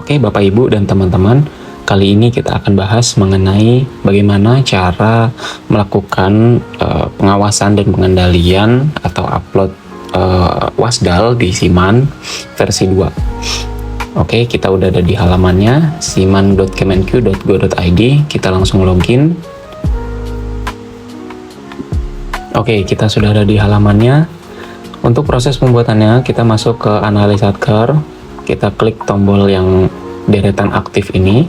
Oke, Bapak Ibu dan teman-teman, kali ini kita akan bahas mengenai bagaimana cara melakukan pengawasan dan pengendalian atau upload Wasdal di Siman versi 2. Oke, kita udah ada di halamannya siman.kemenq.go.id. Kita langsung login. Oke, kita sudah ada di halamannya. Untuk proses pembuatannya, kita masuk ke Analysator. Kita klik tombol yang deretan aktif ini.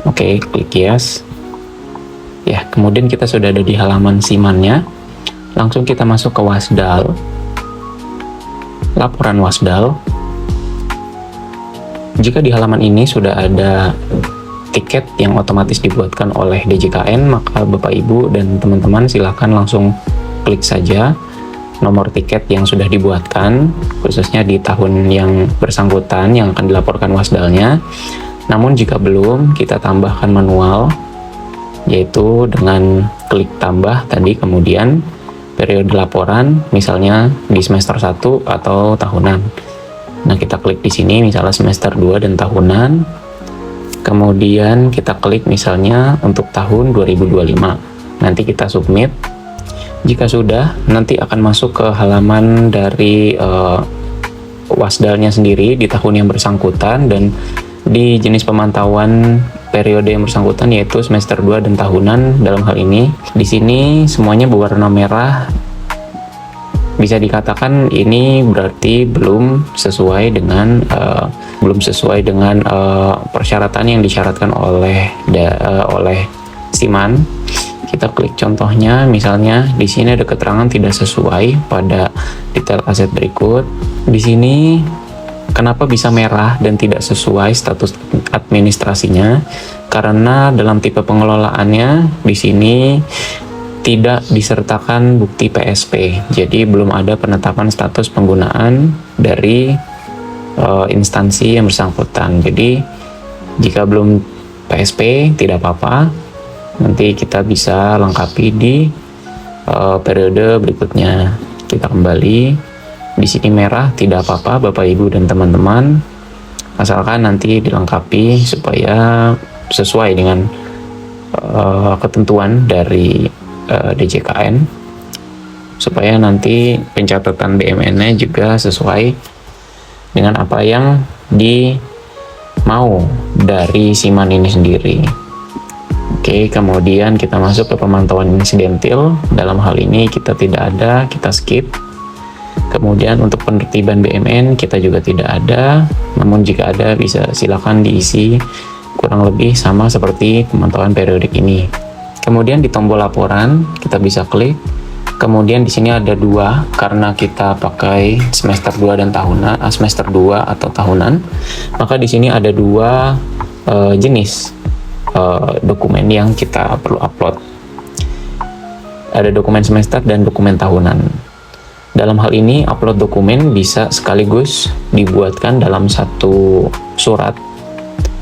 Oke, klik yes. Ya, kemudian kita sudah ada di halaman Simannya. Langsung kita masuk ke Wasdal. Laporan Wasdal. Jika di halaman ini sudah ada tiket yang otomatis dibuatkan oleh DJKN, maka Bapak Ibu dan teman-teman silakan langsung klik saja nomor tiket yang sudah dibuatkan, khususnya di tahun yang bersangkutan yang akan dilaporkan Wasdalnya. Namun jika belum, kita tambahkan manual, yaitu dengan klik tambah tadi, kemudian periode laporan, misalnya di semester 1 atau tahunan. Nah, kita klik di sini misalnya semester 2 dan tahunan. Kemudian kita klik misalnya untuk tahun 2025. Nanti kita submit. Jika sudah, nanti akan masuk ke halaman dari Wasdalnya sendiri di tahun yang bersangkutan dan di jenis pemantauan periode yang bersangkutan, yaitu semester 2 dan tahunan dalam hal ini. Di sini semuanya berwarna merah. Bisa dikatakan ini berarti belum sesuai dengan persyaratan yang disyaratkan oleh Siman. Kita klik contohnya, misalnya di sini ada keterangan tidak sesuai pada detail aset berikut. Di sini kenapa bisa merah dan tidak sesuai status administrasinya? Karena dalam tipe pengelolaannya di sini tidak disertakan bukti PSP. Jadi belum ada penetapan status penggunaan dari instansi yang bersangkutan. Jadi jika belum PSP tidak apa-apa. Nanti kita bisa lengkapi di periode berikutnya. Kita kembali. Di sini merah tidak apa-apa Bapak Ibu dan teman-teman, asalkan nanti dilengkapi supaya sesuai dengan ketentuan dari DJKN, supaya nanti pencatatan BMN-nya juga sesuai dengan apa yang dimau dari Siman ini sendiri. Oke, kemudian kita masuk ke pemantauan insidentil. Dalam hal ini kita tidak ada, kita skip. Kemudian untuk penertiban BMN kita juga tidak ada, namun jika ada bisa silakan diisi kurang lebih sama seperti pemantauan periodik ini. Kemudian di tombol laporan kita bisa klik. Kemudian di sini ada dua, karena kita pakai semester 2 dan tahunan, semester 2 atau tahunan, maka di sini ada dua jenis dokumen yang kita perlu upload. Ada dokumen semester dan dokumen tahunan. Dalam hal ini upload dokumen bisa sekaligus dibuatkan dalam satu surat.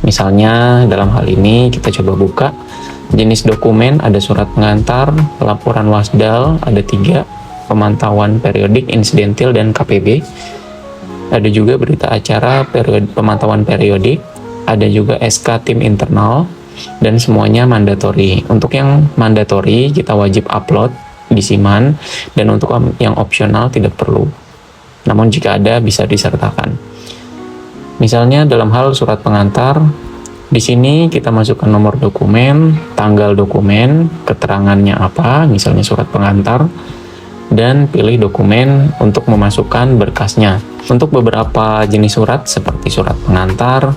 Misalnya dalam hal ini kita coba buka jenis dokumen, ada surat pengantar, laporan Wasdal, ada 3, pemantauan periodik, insidentil, dan KPB. Ada juga berita acara pemantauan periodik, ada juga SK tim internal, dan semuanya mandatori. Untuk yang mandatori kita wajib upload di Siman, dan untuk yang opsional tidak perlu. Namun jika ada bisa disertakan. Misalnya dalam hal surat pengantar, di sini kita masukkan nomor dokumen, tanggal dokumen, keterangannya apa, misalnya surat pengantar, dan pilih dokumen untuk memasukkan berkasnya. Untuk beberapa jenis surat seperti surat pengantar,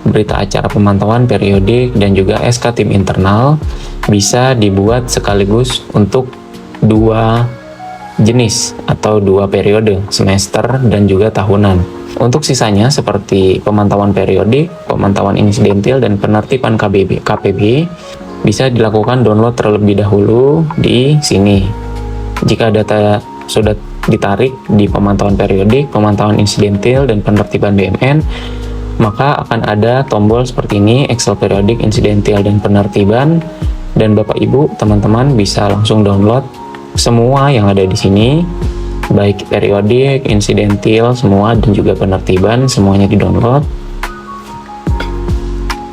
berita acara pemantauan periodik, dan juga SK tim internal bisa dibuat sekaligus untuk 2 jenis atau 2 periode, semester dan juga tahunan. Untuk sisanya seperti pemantauan periodik, pemantauan insidentil, dan penertiban KPB bisa dilakukan download terlebih dahulu di sini. Jika data sudah ditarik di pemantauan periodik, pemantauan insidentil, dan penertiban BMN, maka akan ada tombol seperti ini, Excel periodik, insidentil, dan penertiban, dan Bapak Ibu teman-teman bisa langsung download semua yang ada di sini, baik periodik, insidentil, semua, dan juga penertiban, semuanya di download.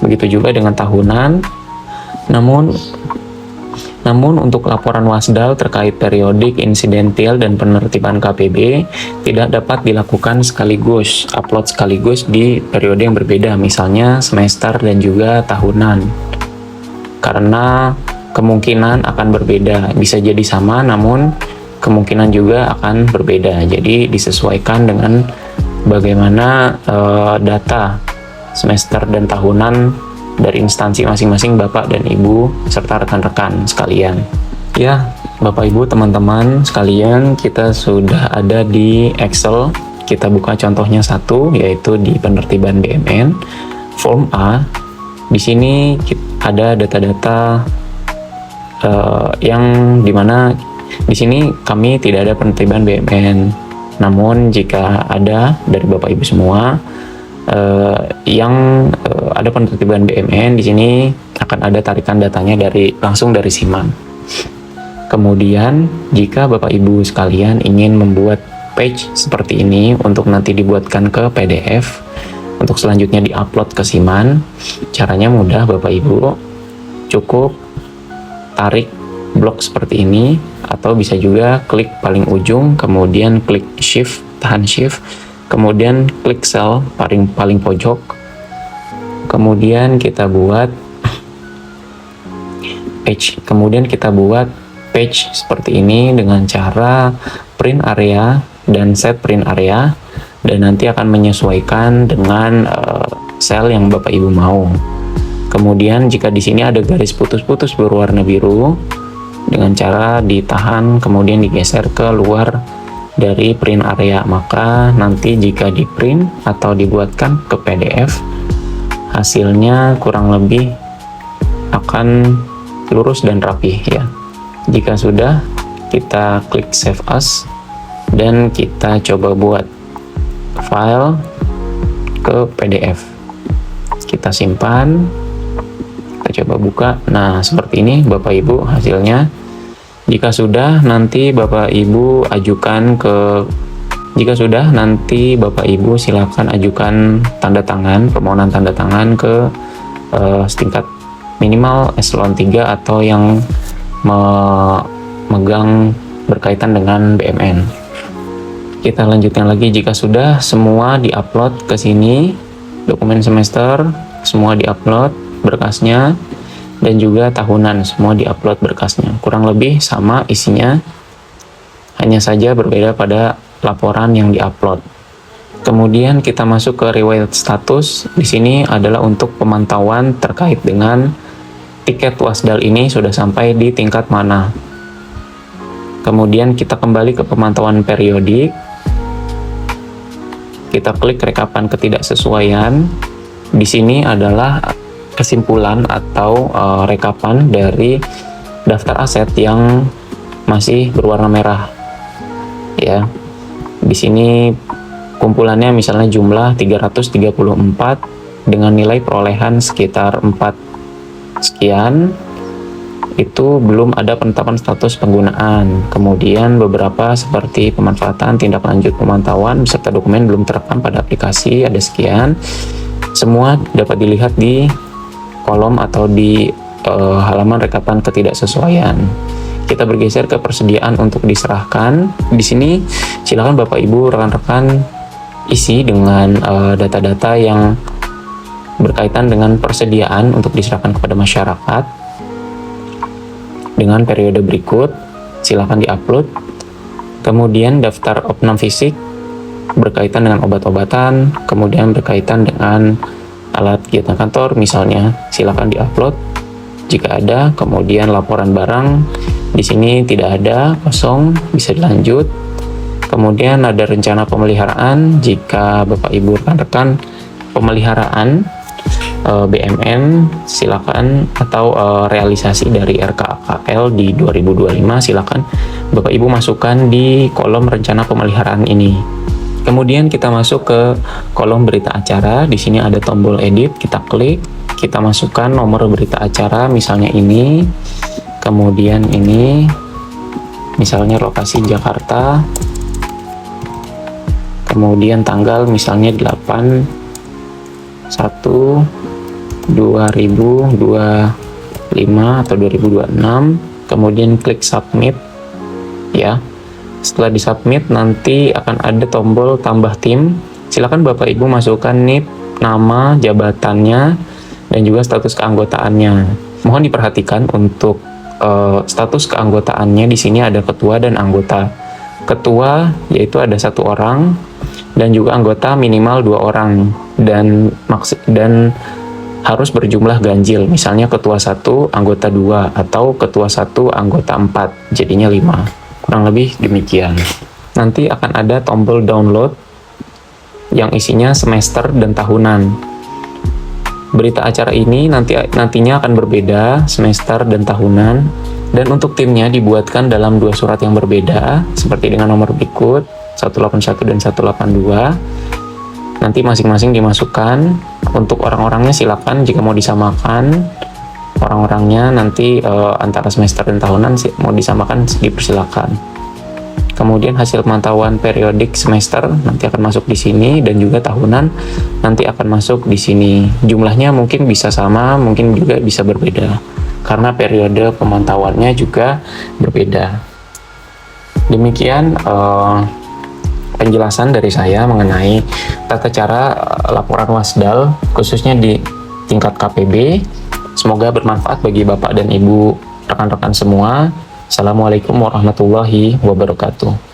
Begitu juga dengan tahunan. Namun untuk laporan Wasdal terkait periodik, insidentil, dan penertiban KPB tidak dapat dilakukan sekaligus, upload sekaligus di periode yang berbeda, misalnya semester dan juga tahunan. Karena kemungkinan akan berbeda, bisa jadi sama namun kemungkinan juga akan berbeda. Jadi disesuaikan dengan bagaimana data semester dan tahunan dari instansi masing-masing Bapak dan Ibu serta rekan-rekan sekalian. Ya, Bapak Ibu, teman-teman sekalian, kita sudah ada di Excel. Kita buka contohnya satu, yaitu di penertiban BMN Form A. Di sini ada data-data yang dimana di sini kami tidak ada penertiban BMN. Namun jika ada dari Bapak Ibu semua yang ada penertiban BMN, di sini akan ada tarikan datanya langsung dari Siman. Kemudian jika Bapak Ibu sekalian ingin membuat page seperti ini untuk nanti dibuatkan ke PDF untuk selanjutnya diupload ke Siman, caranya mudah Bapak Ibu, cukup tarik blok seperti ini, atau bisa juga klik paling ujung, kemudian klik shift, tahan shift, kemudian klik sel paling pojok, kemudian kita buat page seperti ini dengan cara print area dan set print area, dan nanti akan menyesuaikan dengan sel yang Bapak Ibu mau. Kemudian jika di sini ada garis putus-putus berwarna biru, dengan cara ditahan kemudian digeser ke luar dari print area, maka nanti jika di print atau dibuatkan ke PDF, hasilnya kurang lebih akan lurus dan rapi ya. Jika sudah, kita klik save as dan kita coba buat file ke PDF. Kita simpan, kita coba buka. Nah, seperti ini Bapak Ibu hasilnya. Jika sudah, nanti Bapak Ibu silakan ajukan tanda tangan, permohonan tanda tangan ke setingkat minimal eselon 3 atau yang memegang berkaitan dengan BMN. Kita lanjutkan lagi. Jika sudah semua diupload ke sini, dokumen semester semua diupload berkasnya, dan juga tahunan semua diupload berkasnya. Kurang lebih sama isinya, hanya saja berbeda pada laporan yang diupload. Kemudian kita masuk ke riwayat status. Di sini adalah untuk pemantauan terkait dengan tiket Wasdal ini sudah sampai di tingkat mana. Kemudian kita kembali ke pemantauan periodik. Kita klik rekapan ketidaksesuaian. Di sini adalah kesimpulan atau rekapan dari daftar aset yang masih berwarna merah. Ya. Di sini kumpulannya misalnya jumlah 334 dengan nilai perolehan sekitar 4 sekian. Itu belum ada penetapan status penggunaan. Kemudian beberapa seperti pemanfaatan, tindak lanjut pemantauan beserta dokumen belum terekam pada aplikasi ada sekian. Semua dapat dilihat di kolom atau di halaman rekapan ketidaksesuaian. Kita bergeser ke persediaan untuk diserahkan. Di sini silakan Bapak Ibu rekan-rekan isi dengan data-data yang berkaitan dengan persediaan untuk diserahkan kepada masyarakat dengan periode berikut. Silakan diupload. Kemudian daftar opnam fisik berkaitan dengan obat-obatan, kemudian berkaitan dengan alat kegiatan kantor misalnya, silakan diupload jika ada. Kemudian laporan barang di sini tidak ada, kosong, bisa dilanjut. Kemudian ada rencana pemeliharaan. Jika Bapak Ibu rekan-rekan pemeliharaan BMN silakan, atau realisasi dari RKAKL di 2025 silakan Bapak Ibu masukkan di kolom rencana pemeliharaan ini. Kemudian kita masuk ke kolom berita acara. Di sini ada tombol edit, kita klik, kita masukkan nomor berita acara misalnya ini, kemudian ini misalnya lokasi Jakarta, kemudian tanggal misalnya 8/1 2025 atau 2026, kemudian klik submit ya. Setelah disubmit nanti akan ada tombol tambah tim. Silakan Bapak Ibu masukkan NIP, nama, jabatannya, dan juga status keanggotaannya. Mohon diperhatikan untuk status keanggotaannya di sini ada ketua dan anggota. Ketua yaitu ada 1 orang dan juga anggota minimal 2 orang dan harus berjumlah ganjil. Misalnya ketua 1, anggota 2 atau ketua 1, anggota 4, jadinya 5. Kurang lebih demikian. Nanti akan ada tombol download yang isinya semester dan tahunan. Berita acara ini nantinya akan berbeda semester dan tahunan, dan untuk timnya dibuatkan dalam 2 surat yang berbeda seperti dengan nomor berikut 181 dan 182. Nanti masing-masing dimasukkan. Untuk orang-orangnya silakan jika mau disamakan orang-orangnya nanti antara semester dan tahunan mau disamakan dipersilakan. Kemudian hasil pemantauan periodik semester nanti akan masuk di sini, dan juga tahunan nanti akan masuk di sini. Jumlahnya mungkin bisa sama, mungkin juga bisa berbeda karena periode pemantauannya juga berbeda. Demikian penjelasan dari saya mengenai tata cara laporan Wasdal khususnya di tingkat KPB. Semoga bermanfaat bagi Bapak dan Ibu rekan-rekan semua. Assalamualaikum warahmatullahi wabarakatuh.